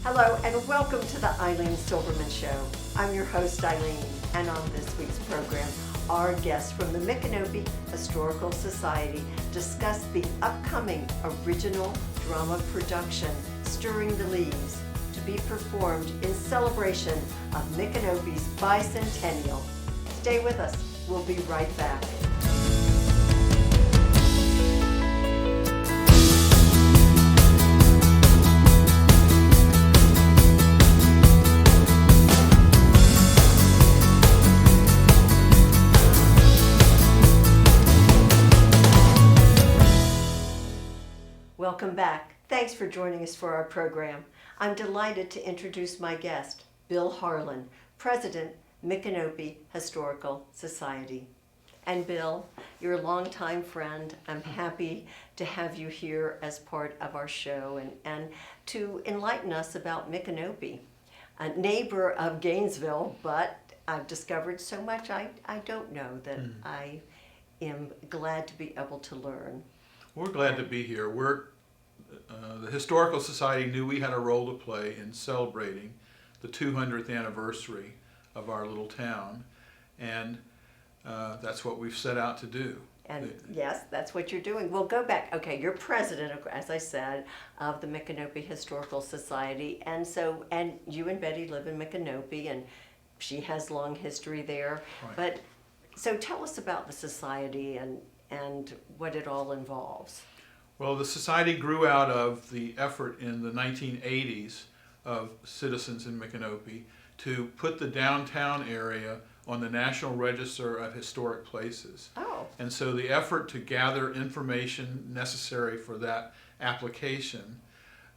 Hello and welcome to the Ilene Silverman Show. I'm your host Ilene, and on this week's program, our guests from the Micanopy Historical Society discuss the upcoming original drama production, Stirring the Leaves, to be performed in celebration of Micanopy's Bicentennial. Stay with us. We'll be right back. Welcome back. Thanks for joining us for our program. I'm delighted to introduce my guest, Bill Harlan, President, Micanopy Historical Society. And Bill, you're a longtime friend. I'm happy to have you here as part of our show and to enlighten us about Micanopy, a neighbor of Gainesville, but I've discovered so much I don't know that I am glad to be able to learn. We're glad to be here. The Historical Society knew we had a role to play in celebrating the 200th anniversary of our little town, and that's what we've set out to do. And yes, that's what you're doing. We'll go back. Okay, you're president, as I said, of the Micanopy Historical Society, and you and Betty live in Micanopy, and she has long history there. Right. But so tell us about the society and what it all involves. Well, the Society grew out of the effort in the 1980s of citizens in Micanopy to put the downtown area on the National Register of Historic Places. Oh. And so the effort to gather information necessary for that application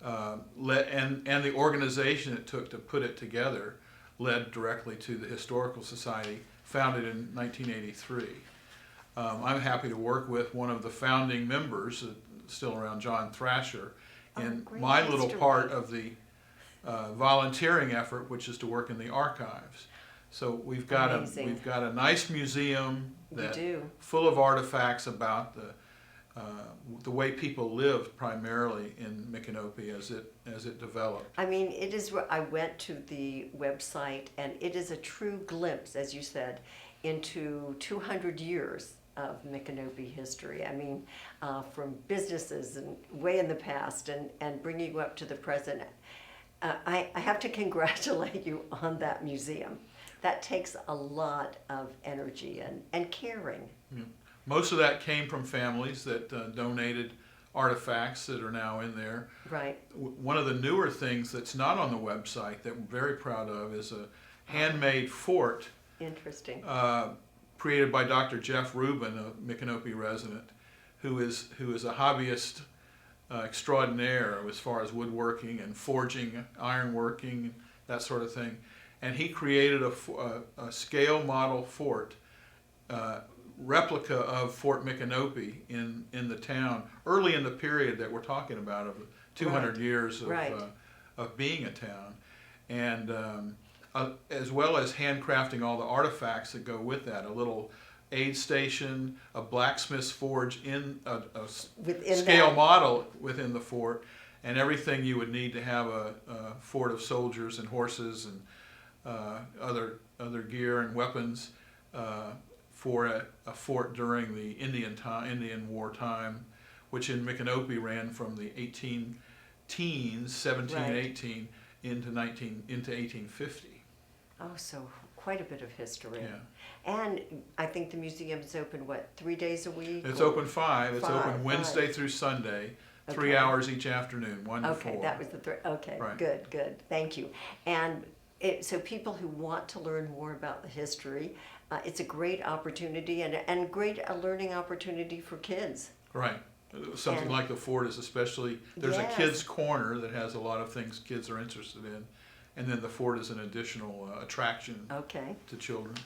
and the organization it took to put it together led directly to the Historical Society, founded in 1983. I'm happy to work with one of the founding members, still around, John Thrasher, in my little part of the volunteering effort, which is to work in the archives. So we've got a nice museum full of artifacts about the way people lived primarily in Micanopy as it developed. I mean, it is. I went to the website, and it is a true glimpse, as you said, into 200 years of Micanopy history. I mean, from businesses and way in the past and bringing you up to the present. I have to congratulate you on that museum. That takes a lot of energy and caring. Yeah. Most of that came from families that donated artifacts that are now in there. Right. One of the newer things that's not on the website that we're very proud of is a handmade fort. Interesting. Created by Dr. Jeff Rubin, a Micanopy resident, who is a hobbyist extraordinaire as far as woodworking and forging, ironworking, that sort of thing. And he created a scale model fort, replica of Fort Micanopy in the town, early in the period that we're talking about of 200 years of being a town. And as well as handcrafting all the artifacts that go with that, a little aid station, a blacksmith's forge in a scale model within the fort, and everything you would need to have a fort of soldiers and horses and other gear and weapons for a fort during the Indian War time, which in Micanopy ran from the 17 and 18 into 1850. Oh, so quite a bit of history. Yeah. And I think the museum is open, 3 days a week? It's open 5. It's open Wednesday through Sunday, 3 hours each afternoon, 1 to 4. Okay, that was the Okay, right. Good. Thank you. And so people who want to learn more about the history, it's a great opportunity and great learning opportunity for kids. Right. Something like the fort is especially, there's a kids' corner that has a lot of things kids are interested in. And then the fort is an additional attraction to children.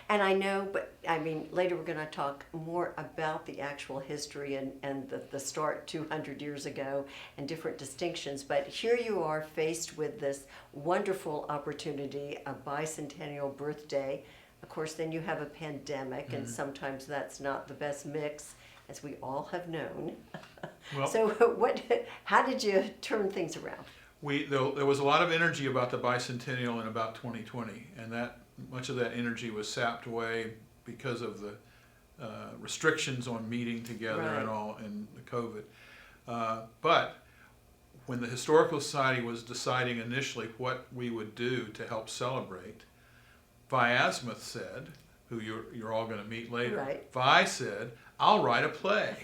And I know, but I mean, later we're going to talk more about the actual history and the start 200 years ago and different distinctions. But here you are faced with this wonderful opportunity, a bicentennial birthday. Of course, then you have a pandemic, and sometimes that's not the best mix, as we all have known. Well, So how did you turn things around? there was a lot of energy about the bicentennial in about 2020, and that much of that energy was sapped away because of the restrictions on meeting together and all, and the COVID. But when the Historical Society was deciding initially what we would do to help celebrate, Vi Asmuth said, who you're all going to meet later, Right. Vi said, "I'll write a play."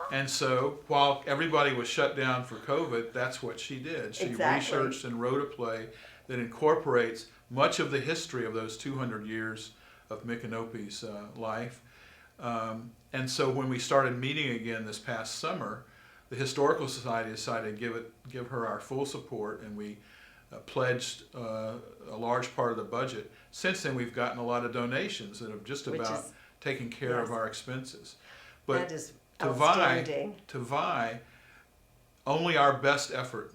And so while everybody was shut down for COVID, that's what she did. She Exactly. researched and wrote a play that incorporates much of the history of those 200 years of Micanopy's life. And so when we started meeting again this past summer, the Historical Society decided to give her our full support, and we pledged a large part of the budget. Since then, we've gotten a lot of donations that have just about taken care of our expenses. But that is to Vi, only our best effort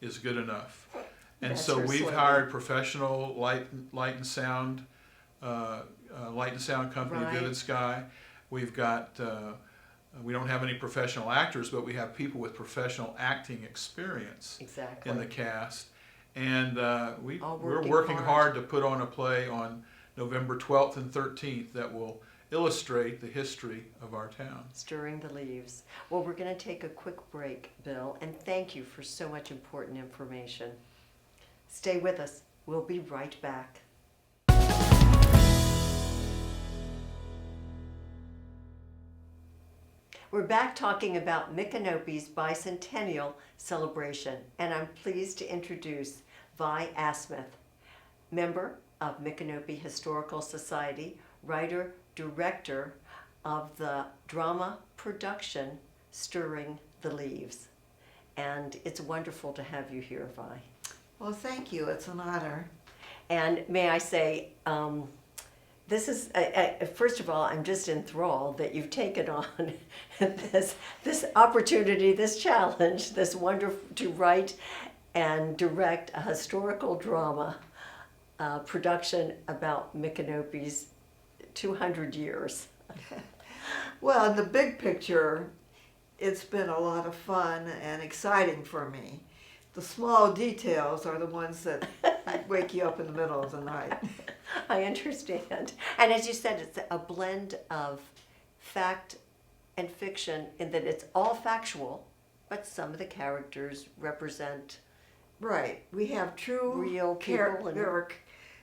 is good enough. And That's so her we've slogan. hired professional light and sound company, Right. Vivid Sky. We've got we don't have any professional actors, but we have people with professional acting experience Exactly. in the cast. And we're working working hard. hard to put on a play on November 12th and 13th that will illustrate the history of our town. Stirring the leaves. Well, we're going to take a quick break, Bill, and thank you for so much important information. Stay with us. We'll be right back. We're back talking about Micanopy's bicentennial celebration, and I'm pleased to introduce Vi Asmuth, member of Micanopy Historical Society, writer, director of the drama production Stirring the Leaves. And it's wonderful to have you here, Vi. Well, thank you. It's an honor. And may I say, this is, first of all, I'm just enthralled that you've taken on this opportunity, this challenge, this wonderful, to write and direct a historical drama production about Micanopy's 200 years. Well, in the big picture, it's been a lot of fun and exciting for me. The small details are the ones that wake you up in the middle of the night. I understand. And as you said, it's a blend of fact and fiction in that it's all factual, but some of the characters represent Right. We have true real people. there are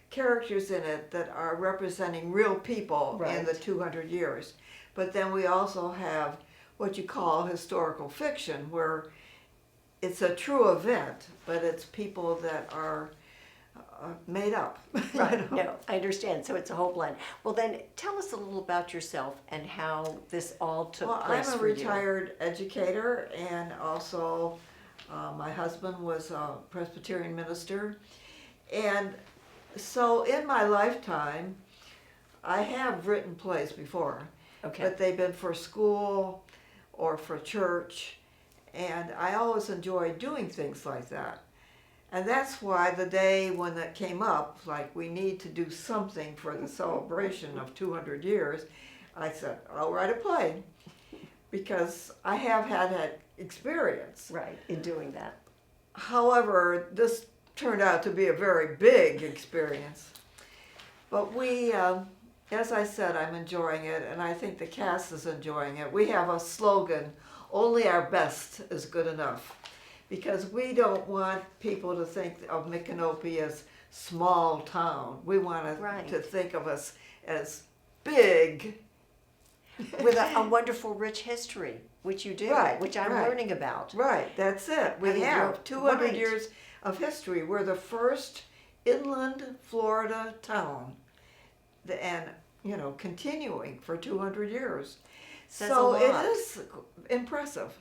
characters in it that are representing real people in Right. the 200 years. But then we also have what you call historical fiction, where it's a true event, but it's people that are made up. Right, you know? no, I understand. So it's a whole blend. Well, then tell us a little about yourself and how this all took Well, place I'm a for you. retired educator, and also my husband was a Presbyterian minister. And so in my lifetime, I have written plays before, Okay. but they've been for school or for church, and I always enjoyed doing things like that. And that's why the day when that came up, like we need to do something for the celebration of 200 years, I said, I'll write a play, because I have had that experience. Right, in doing that. However, this turned out to be a very big experience. But we, as I said, I'm enjoying it, and I think the cast is enjoying it. We have a slogan, only our best is good enough, because we don't want people to think of Micanopy as small town. We want Right. to think of us as big. With a wonderful, rich history, which you do, Right, which I'm right. learning about. Right, that's it. We I mean, have you're 200 right. years of history. We're the first inland Florida town, and continuing for 200 years. Says So a it lot. is impressive.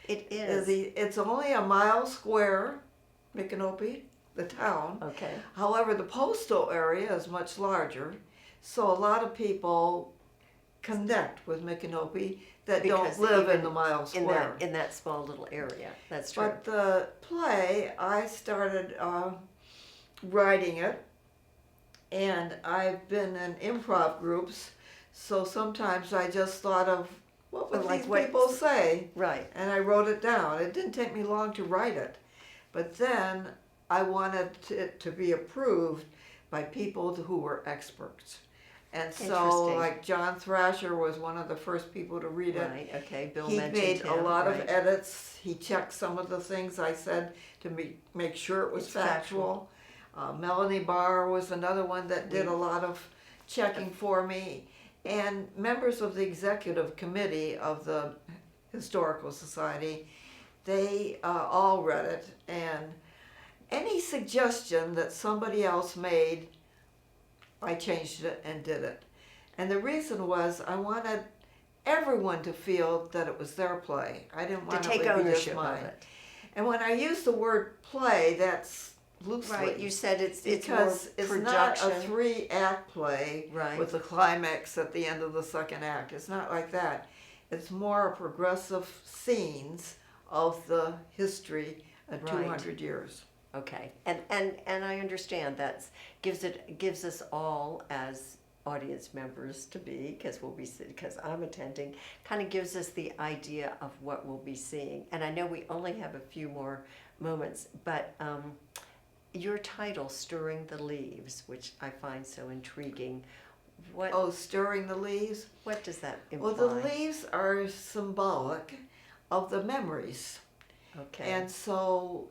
It is. It's only a mile square, Micanopy, the town. Okay. However, the postal area is much larger, so a lot of people connect with Micanopy that Because don't live even in the mile In square. that small little area. That's true. But the play, I started writing it, and I've been in improv groups, so sometimes I just thought of, what would Like these what- people say? Right. And I wrote it down. It didn't take me long to write it, But then I wanted it to be approved by people who were experts. And so, Interesting. like John Thrasher was one of the first people to read it. Right, okay, Bill He mentioned made him. a lot of right. edits. He checked some of the things I said to make sure it was It's factual. Melanie Barr was another one that did a lot of checking for me. And members of the executive committee of the Historical Society, they all read it. And any suggestion that somebody else made, I changed it and did it. And the reason was I wanted everyone to feel that it was their play. I didn't want To take it to be just ownership of mine. it. And when I use the word play, that's loosely. Right, you said it's because more it's production. not a 3-act play Right. with a climax at the end of the second act. It's not like that. It's more progressive scenes of the history of Right. 200 years. Okay, and I understand that gives us all as audience members to be, because I'm attending, kind of gives us the idea of what we'll be seeing. And I know we only have a few more moments, but your title, Stirring the Leaves, which I find so intriguing, Oh, stirring the leaves? what does that imply? Well, the leaves are symbolic of the memories. Okay. And so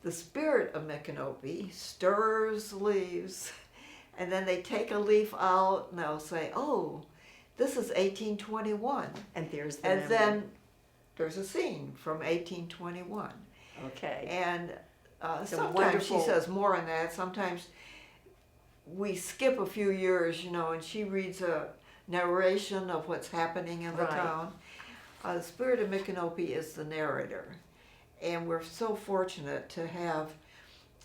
the spirit of Micanopy stirs leaves, and then they take a leaf out and they'll say, oh, this is 1821. And there's the And memory. then there's a scene from 1821. Okay. And It's a sometimes she wonderful- says more on that. Sometimes we skip a few years, and she reads a narration of what's happening in the Right. town. The Spirit of Micanopy is the narrator. And we're so fortunate to have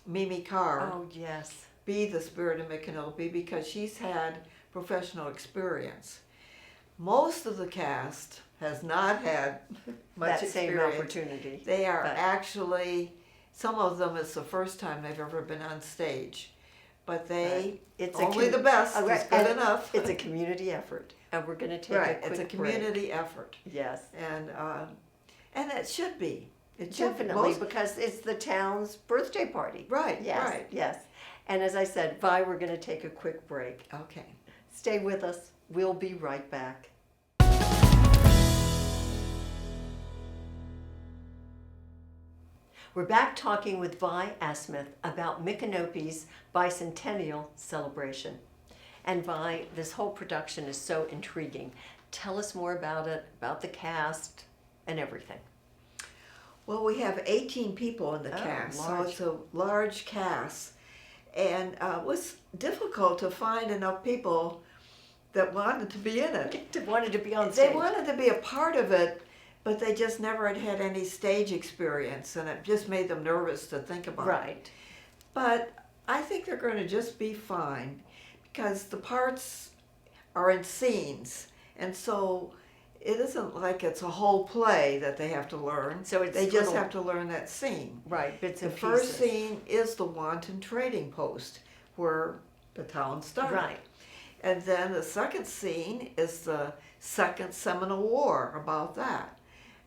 Mimi Carr Oh, yes. be the Spirit of Micanopy because she's had professional experience. Most of the cast has not had much That same experience. opportunity. They are But- actually, some of them it's the first time they've ever been on stage. But they, It's only the best is right, good and enough. It's a community effort, and we're going to take Right, a quick it's a break. community effort. Yes, And it should be. It should be. definitely, because it's the town's birthday party. Right, Yes, right. yes. And as I said, Vi, we're going to take a quick break. Okay. Stay with us. We'll be right back. We're back talking with Vi Asmith about Micanopy's Bicentennial celebration. And Vi, this whole production is so intriguing. Tell us more about it, about the cast, and everything. Well, we have 18 people in the Oh, cast, large. so it's a large cast. And it was difficult to find enough people that wanted to be in it. Wanted to be on They stage. wanted to be a part of it, but they just never had any stage experience, and it just made them nervous to think about it. Right. But I think they're going to just be fine because the parts are in scenes, and so it isn't like it's a whole play that they have to learn. So it's they just little- have to learn that scene. Right, bits The and first pieces. scene is the Wanton Trading Post, where the town started. Right. And then the second scene is the Second Seminole War, about that.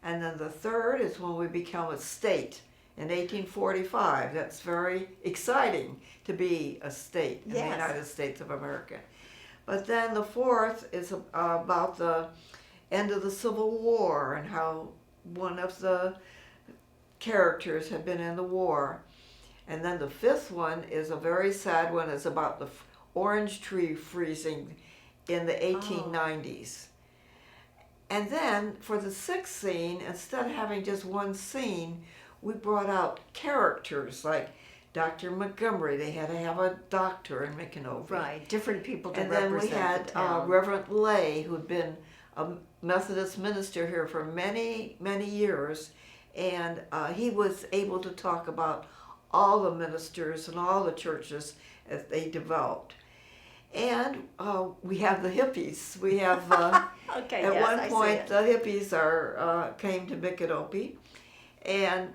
And then the third is when we become a state in 1845. That's very exciting to be a state in the Yes. United States of America. But then the fourth is about the end of the Civil War and how one of the characters had been in the war. And then the fifth one is a very sad one. It's about the orange tree freezing in the 1890s. And then for the sixth scene, instead of having just one scene, we brought out characters like Dr. Montgomery. They had to have a doctor in Micanopy. Right, different people to And then we represent had the town. Reverend Lay, who'd been a Methodist minister here for many, many years. And he was able to talk about all the ministers and all the churches as they developed. And we have the hippies. We have, Okay, at yes, one I see point, it. the hippies came to Micanopy. And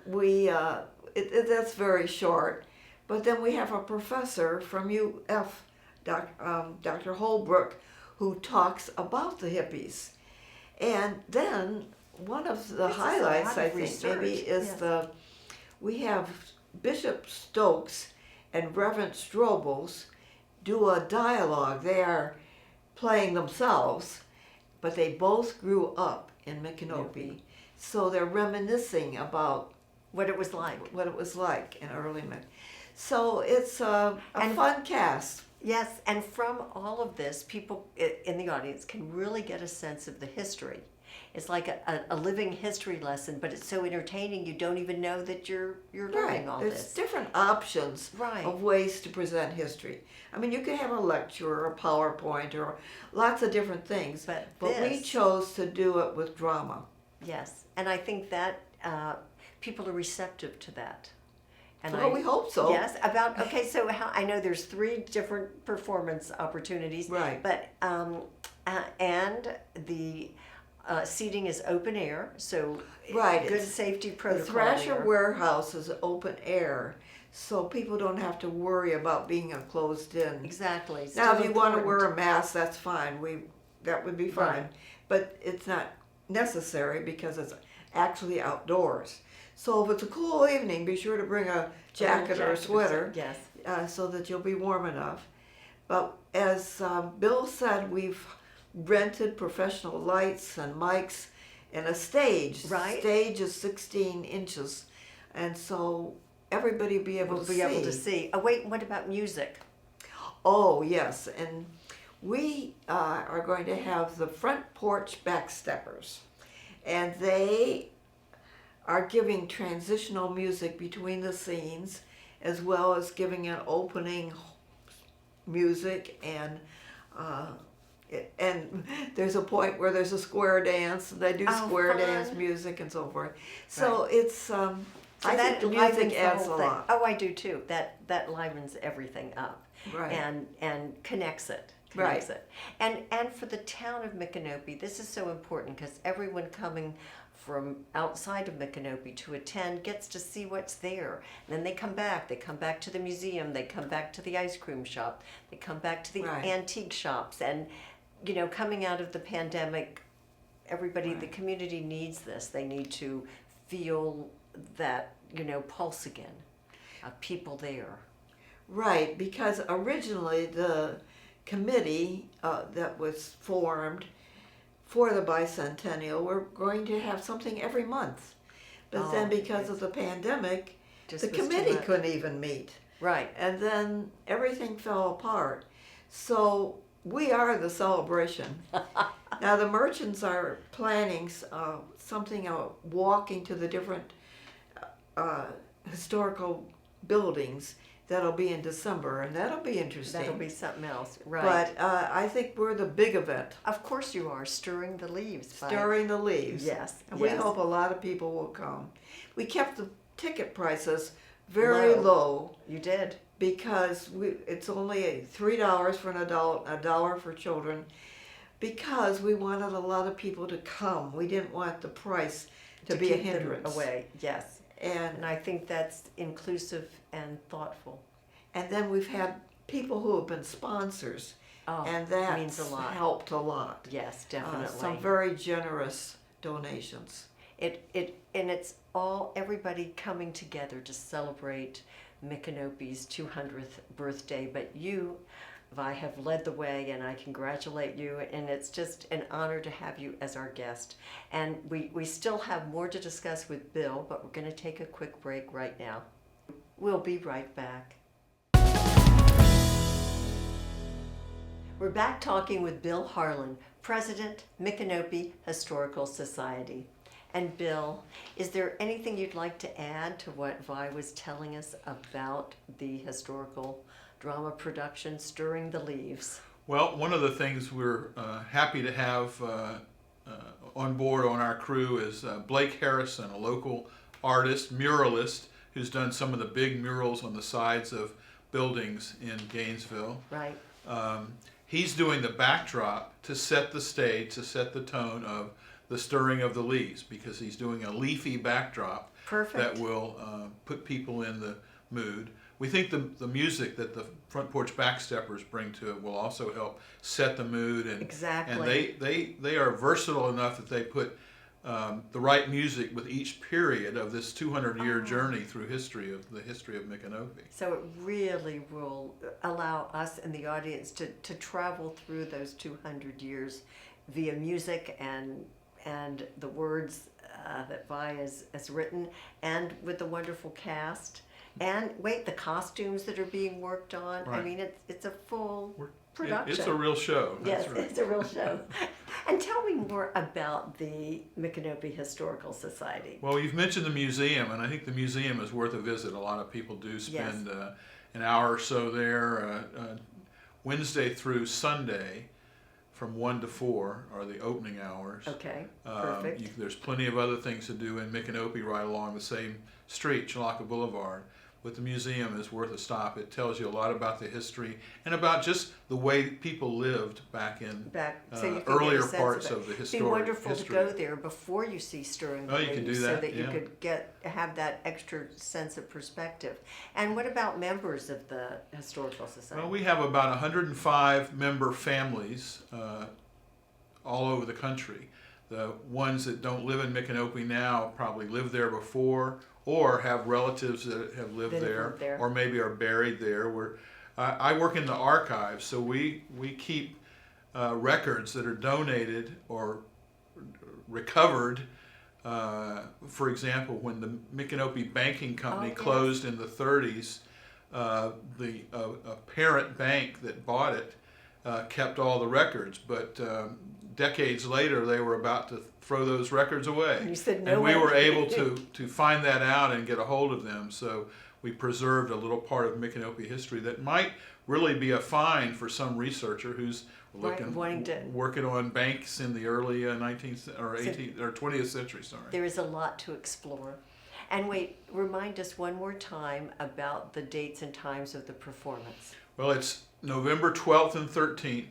that's very short. But then we have a professor from UF, Dr. Holbrook, who talks about the hippies. And then one of the This is a highlights, lot I of think, research, maybe is yes. the we have Bishop Stokes and Reverend Strobels do a dialogue. They are playing themselves, but they both grew up in Micanopy. So they're reminiscing about What it was like. what it was like in early Mic. So it's a And- fun cast. Yes, and from all of this, people in the audience can really get a sense of the history. It's like a living history lesson, but it's so entertaining you don't even know that you're learning all There's this. different options Right. of ways to present history. I mean, you can have a lecture or a PowerPoint or lots of different things, But we this- chose to do it with drama. Yes, and I think that people are receptive to that. And Well, we hope so. Yes, okay. So how I know there's 3 different performance opportunities, Right. But and the seating is open air, so Right, good it's- safety The protocol. Thrasher there. Warehouse is open air, so people don't have to worry about being closed in. Exactly. Now, Still if you want to important. wear a mask, that's fine. That would be fine. Right. But it's not necessary because it's actually outdoors. So if it's a cool evening, be sure to bring a jacket or a sweater Yes. so that you'll be warm enough. But as Bill said, we've rented professional lights and mics and a stage. Right. Stage is 16 inches, and so everybody will be able We'll to be see. able to see. Oh wait, what about music? Oh, yes, and we are going to have the front porch backsteppers, and they are giving transitional music between the scenes, as well as giving an opening music, and there's a point where there's a square dance, and they do Oh, square fun. dance music and so forth. So it's So I think the livens music the adds a whole thing. lot. Oh, I do too. That livens everything up. Right. And connects it. Right. It. And for the town of Micanopy, this is so important because everyone coming from outside of Micanopy to attend gets to see what's there. And then they come back to the museum, they come back to the ice cream shop, they come back to the Right. antique shops. And, coming out of the pandemic, everybody, the community needs this. They need to feel that, pulse again of people there. Right, because originally the committee that was formed for the Bicentennial were going to have something every month. But then Oh, because yes. of the pandemic, Just the was too committee much. couldn't even meet. Right. And then everything fell apart. So we are the celebration. Now the merchants are planning something, walking to the different historical buildings. That'll be in December, and that'll be interesting. That'll be something else. Right. But I think we're the big event, Of course you are, stirring the leaves. stirring the leaves. Yes, And we yes. hope a lot of people will come. We kept the ticket prices very low You did. because it's only $3 for an adult, $1 for children, because we wanted a lot of people to come. We didn't want the price to be a keep them hindrance. away, yes. And And I think that's inclusive and thoughtful. then we've had people who have been sponsors, Oh, and that means a lot. helped a lot. Yes, definitely. Some very generous donations. And it's all everybody coming together to celebrate Micanopy's 200th birthday. But you, Vi, have led the way, and I congratulate you. And it's just an honor to have you as our guest. And we still have more to discuss with Bill, but we're going to take a quick break right now. We'll be right back. We're back talking with Bill Harlan, President, Micanopy Historical Society. And Bill, is there anything you'd like to add to what Vi was telling us about the historical drama production, Stirring the Leaves? Well, one of the things we're happy to have on board on our crew is Blake Harrison, a local artist, muralist, who's done some of the big murals on the sides of buildings in Gainesville. Right. He's doing the backdrop to set the stage, to set the tone of the stirring of the leaves, because he's doing a leafy backdrop Perfect. that will put people in the mood. We think the music that the front porch backsteppers bring to it will also help set the mood, and Exactly. and they are versatile enough that they put the right music with each period of this 200-year journey through the history of Micanopy. So it really will allow us and the audience to travel through those 200 years via music and the words that Vi has written, and with the wonderful cast. And the costumes that are being worked on. Right. I mean, it's a full production. It's a real show. Yes, That's right. it's a real show. And tell me more about the Micanopy Historical Society. Well, you've mentioned the museum, and I think the museum is worth a visit. A lot of people do spend an hour or so there. Wednesday through Sunday from 1 to 4 are the opening hours. Okay, perfect. There's plenty of other things to do in Micanopy right along the same street, Chilaka Boulevard. But the museum is worth a stop. It tells you a lot about the history and about just the way people lived back in So you can earlier get a sense parts of of the It'd historic be wonderful history. to go there before you see Stirring the Oh, you could Leaves, do so that, that you yeah. could have that extra sense of perspective. And what about members of the Historical Society? Well, we have about 105 member families all over the country. The ones that don't live in Micanopy now probably lived there before, or have relatives that have lived That have there, lived there. or maybe are buried there. I work in the archives, so we keep records that are donated or recovered. For example, when the Micanopy Banking Company Oh, yes. closed in the 30s, a parent bank that bought it kept all the records, but decades later they were about to throw those records away. And you said no and we way. were able to find that out and get a hold of them, so we preserved a little part of Micanopy history that might really be a find for some researcher who's working on banks in the early 19th or 18th or 20th century. Sorry. There is a lot to explore. And remind us one more time about the dates and times of the performance. Well, it's November 12th and 13th,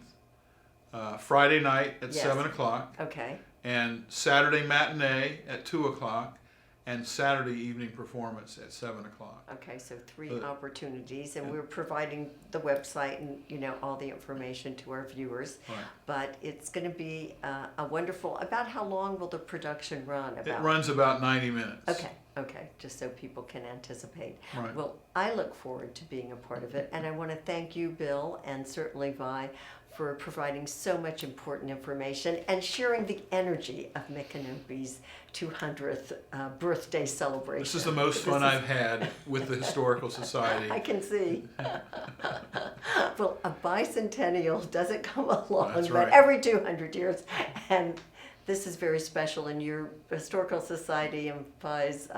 Friday night at Yes. 7 o'clock, Okay. and Saturday matinee at 2 o'clock, and Saturday evening performance at 7 o'clock. Okay, so 3 opportunities, and we're providing the website and all the information to our viewers. Right. But it's going to be a wonderful. About how long will the production run? It runs about 90 minutes. Okay, just so people can anticipate. Right. Well, I look forward to being a part of it, and I want to thank you, Bill, and certainly Vi, for providing so much important information and sharing the energy of Micanopy's 200th birthday celebration. This is the most fun I've had with the Historical Society. I can see. Well, a bicentennial doesn't come along, That's but right. every 200 years. And this is very special, and your Historical Society and Vi's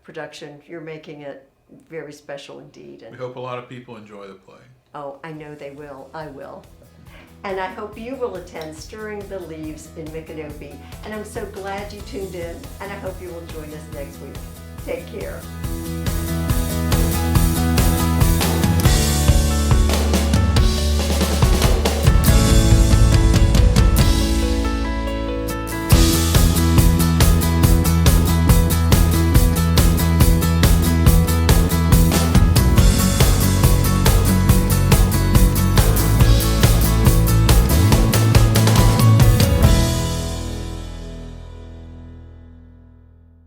production, you're making it very special indeed. We And hope a lot of people enjoy the play. oh, I know they will. I will. And I hope you will attend Stirring the Leaves in Micanopy. And I'm so glad you tuned in, and I hope you will join us next week. Take care.